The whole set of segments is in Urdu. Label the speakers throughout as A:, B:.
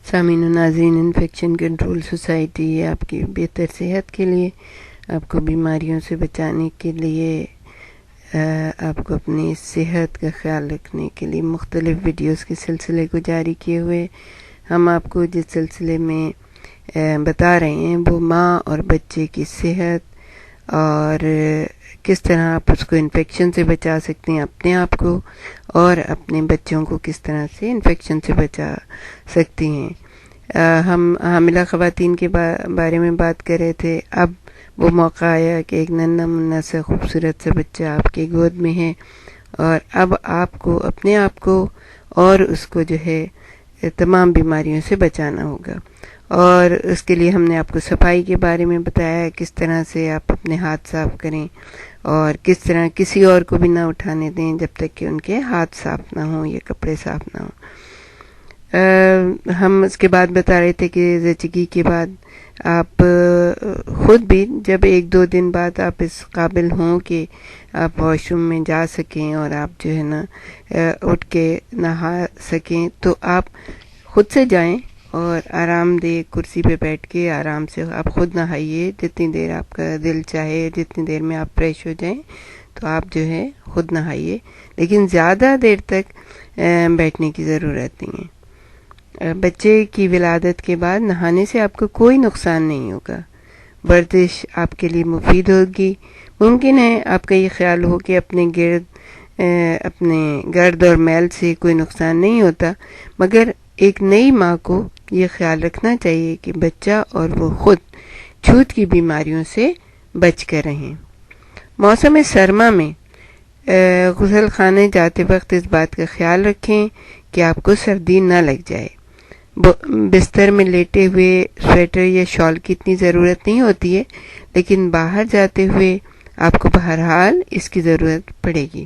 A: سامعین و ناظرین، انفیکشن کنٹرول سوسائٹی آپ کی بہتر صحت کے لیے، آپ کو بیماریوں سے بچانے کے لیے، آپ کو اپنی صحت کا خیال رکھنے کے لیے مختلف ویڈیوز کے سلسلے کو جاری کیے ہوئے ہم آپ کو جس سلسلے میں بتا رہے ہیں وہ ماں اور بچے کی صحت اور کس طرح آپ اس کو انفیکشن سے بچا سکتے ہیں، اپنے آپ کو اور اپنے بچوں کو کس طرح سے انفیکشن سے بچا سکتی ہیں۔ ہم حاملہ خواتین کے بارے میں بات کر رہے تھے۔ اب وہ موقع آیا کہ ایک ننھا منھا سا خوبصورت سا بچہ آپ کے گود میں ہے، اور اب آپ کو اپنے آپ کو اور اس کو جو ہے تمام بیماریوں سے بچانا ہوگا، اور اس کے لیے ہم نے آپ کو صفائی کے بارے میں بتایا، کس طرح سے آپ اپنے ہاتھ صاف کریں اور کس طرح کسی اور کو بھی نہ اٹھانے دیں جب تک کہ ان کے ہاتھ صاف نہ ہوں یا کپڑے صاف نہ ہوں۔ ہم اس کے بعد بتا رہے تھے کہ زچگی کے بعد آپ خود بھی جب 1-2 دن بعد آپ اس قابل ہوں کہ آپ واش روم میں جا سکیں اور آپ جو ہے نا اٹھ کے نہا سکیں، تو آپ خود سے جائیں اور آرام دہ کرسی پہ بیٹھ کے آرام سے آپ خود نہائیے، جتنی دیر آپ کا دل چاہے، جتنی دیر میں آپ فریش ہو جائیں تو آپ جو ہے خود نہائیے، لیکن زیادہ دیر تک بیٹھنے کی ضرورت نہیں ہے۔ بچے کی ولادت کے بعد نہانے سے آپ کو کوئی نقصان نہیں ہوگا، ورزش آپ کے لیے مفید ہوگی۔ ممکن ہے آپ کا یہ خیال ہو کہ اپنے گرد اور میل سے کوئی نقصان نہیں ہوتا، مگر ایک نئی ماں کو یہ خیال رکھنا چاہیے کہ بچہ اور وہ خود چھوت کی بیماریوں سے بچ کر رہیں۔ موسم سرما میں غسل خانے جاتے وقت اس بات کا خیال رکھیں کہ آپ کو سردی نہ لگ جائے۔ بستر میں لیٹے ہوئے سویٹر یا شال کی اتنی ضرورت نہیں ہوتی ہے، لیکن باہر جاتے ہوئے آپ کو بہرحال اس کی ضرورت پڑے گی۔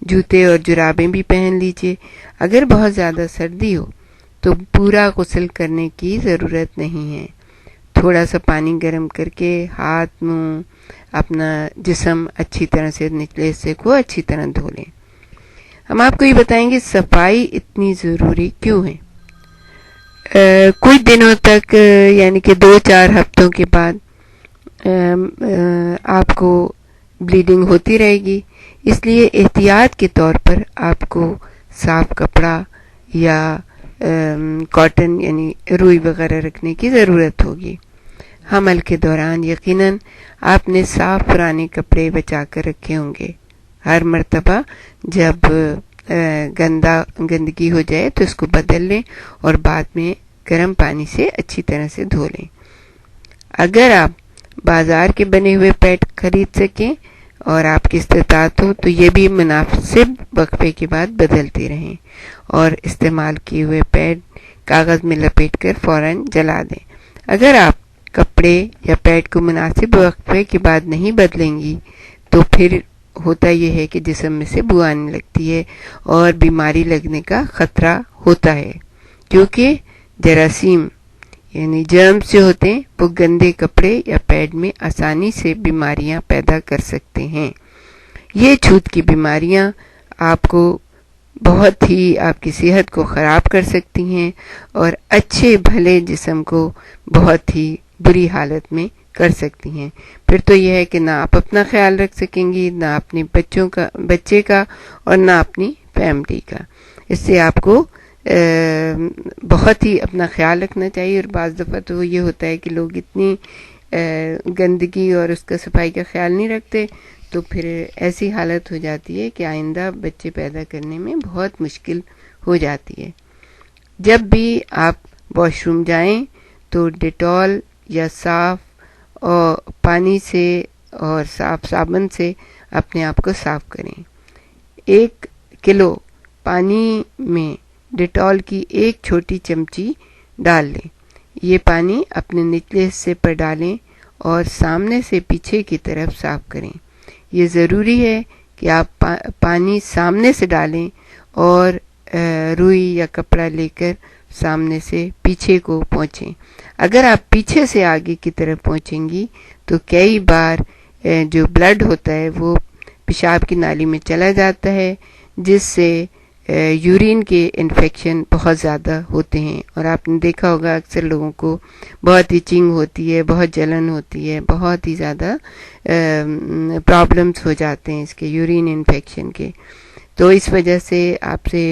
A: جوتے اور جرابیں بھی پہن لیجئے۔ اگر بہت زیادہ سردی ہو تو پورا غسل کرنے کی ضرورت نہیں ہے، تھوڑا سا پانی گرم کر کے ہاتھ، منہ، اپنا جسم اچھی طرح سے نچلے حصے کو اچھی طرح دھو لیں۔ ہم آپ کو یہ بتائیں گے صفائی اتنی ضروری کیوں ہے۔ کچھ دنوں تک یعنی کہ 2-4 ہفتوں کے بعد آپ کو بلیڈنگ ہوتی رہے گی، اس لیے احتیاط کے طور پر آپ کو صاف کپڑا یا کاٹن یعنی روئی وغیرہ رکھنے کی ضرورت ہوگی۔ حمل کے دوران یقیناً آپ نے صاف پرانے کپڑے بچا کر رکھے ہوں گے۔ ہر مرتبہ جب گندگی ہو جائے تو اس کو بدل لیں اور بعد میں گرم پانی سے اچھی طرح سے دھو لیں۔ اگر آپ بازار کے بنے ہوئے پیڈ خرید سکیں اور آپ کی استطاعت ہو تو یہ بھی مناسب وقفے کے بعد بدلتے رہیں، اور استعمال کیے ہوئے پیڈ کاغذ میں لپیٹ کر فوراً جلا دیں۔ اگر آپ کپڑے یا پیڈ کو مناسب وقفے کے بعد نہیں بدلیں گی تو پھر ہوتا یہ ہے کہ جسم میں سے بو آنے لگتی ہے اور بیماری لگنے کا خطرہ ہوتا ہے، کیونکہ جراثیم یعنی جرمز جو ہوتے ہیں وہ گندے کپڑے یا پیڈ میں آسانی سے بیماریاں پیدا کر سکتے ہیں۔ یہ چھوت کی بیماریاں آپ کو بہت ہی آپ کی صحت کو خراب کر سکتی ہیں اور اچھے بھلے جسم کو بہت ہی بری حالت میں کر سکتی ہیں۔ پھر تو یہ ہے کہ نہ آپ اپنا خیال رکھ سکیں گی، نہ اپنے بچے کا اور نہ اپنی فیملی کا۔ اس سے آپ کو بہت ہی اپنا خیال رکھنا چاہیے، اور بعض دفعہ تو یہ ہوتا ہے کہ لوگ اتنی گندگی اور اس کا صفائی کا خیال نہیں رکھتے، تو پھر ایسی حالت ہو جاتی ہے کہ آئندہ بچے پیدا کرنے میں بہت مشکل ہو جاتی ہے۔ جب بھی آپ واش روم جائیں تو ڈیٹول یا صاف اور پانی سے اور صاف صابن سے اپنے آپ کو صاف کریں۔ 1 کلو پانی میں ڈیٹول کی 1 چھوٹی چمچی ڈال لیں۔ یہ پانی اپنے نچلے حصے پر ڈالیں اور سامنے سے پیچھے کی طرف صاف کریں۔ یہ ضروری ہے کہ آپ پانی سامنے سے ڈالیں اور روئی یا کپڑا لے کر سامنے سے پیچھے کو پہنچیں۔ اگر آپ پیچھے سے آگے کی طرف پہنچیں گی تو کئی بار جو بلڈ ہوتا ہے وہ پیشاب کی نالی میں چلا جاتا ہے، جس سے یورین کے انفیکشن بہت زیادہ ہوتے ہیں، اور آپ نے دیکھا ہوگا اکثر لوگوں کو بہت ایچنگ ہوتی ہے، بہت جلن ہوتی ہے، بہت ہی زیادہ پرابلمس ہو جاتے ہیں اس کے یورین انفیکشن کے. تو اس وجہ سے آپ سے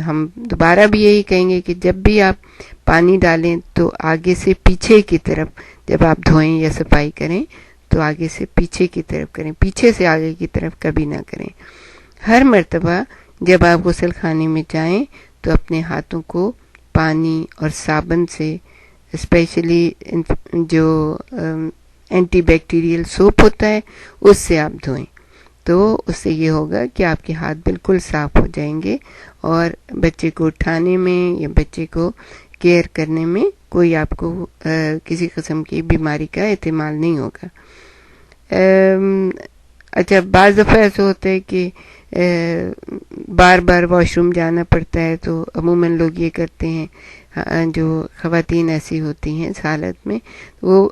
A: ہم دوبارہ بھی یہی کہیں گے کہ جب بھی آپ پانی ڈالیں تو آگے سے پیچھے کی طرف، جب آپ دھوئیں یا صفائی کریں تو آگے سے پیچھے کی طرف کریں، پیچھے سے آگے کی طرف کبھی نہ کریں. ہر مرتبہ جب آپ غسل خانے میں جائیں تو اپنے ہاتھوں کو پانی اور صابن سے، اسپیشلی جو اینٹی بیکٹیریل سوپ ہوتا ہے اس سے آپ دھوئیں. تو اس سے یہ ہوگا کہ آپ کے ہاتھ بالکل صاف ہو جائیں گے، اور بچے کو اٹھانے میں یا بچے کو کیئر کرنے میں کوئی آپ کو کسی قسم کی بیماری کا احتمال نہیں ہوگا. اچھا، بعض دفعہ ایسا ہوتا ہے کہ بار بار واش روم جانا پڑتا ہے، تو عموماً لوگ یہ کرتے ہیں، جو خواتین ایسی ہوتی ہیں اس حالت میں وہ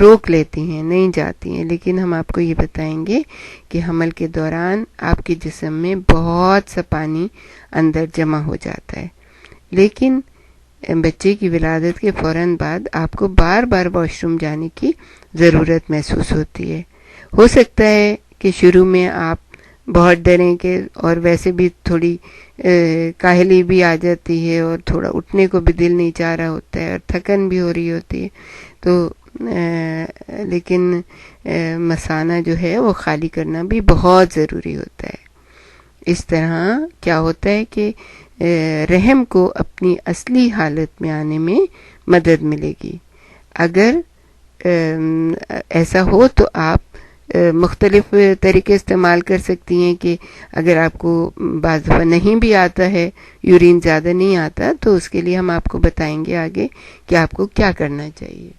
A: روک لیتی ہیں، نہیں جاتی ہیں. لیکن ہم آپ کو یہ بتائیں گے کہ حمل کے دوران آپ کے جسم میں بہت سا پانی اندر جمع ہو جاتا ہے، لیکن بچے کی ولادت کے فوراً بعد آپ کو بار بار واش روم جانے کی ضرورت محسوس ہوتی ہے. ہو سکتا ہے کہ شروع میں آپ بہت ڈریں کہ، اور ویسے بھی تھوڑی کاہلی بھی آ جاتی ہے، اور تھوڑا اٹھنے کو بھی دل نہیں چاہ رہا ہوتا ہے، اور تھکن بھی ہو رہی ہوتی ہے. تو لیکن مثانہ جو ہے وہ خالی کرنا بھی بہت ضروری ہوتا ہے. اس طرح کیا ہوتا ہے کہ رحم کو اپنی اصلی حالت میں آنے میں مدد ملے گی. اگر ایسا ہو تو آپ مختلف طریقے استعمال کر سکتی ہیں کہ اگر آپ کو بعض دفعہ نہیں بھی آتا ہے، یورین زیادہ نہیں آتا، تو اس کے لیے ہم آپ کو بتائیں گے آگے کہ آپ کو کیا کرنا چاہیے.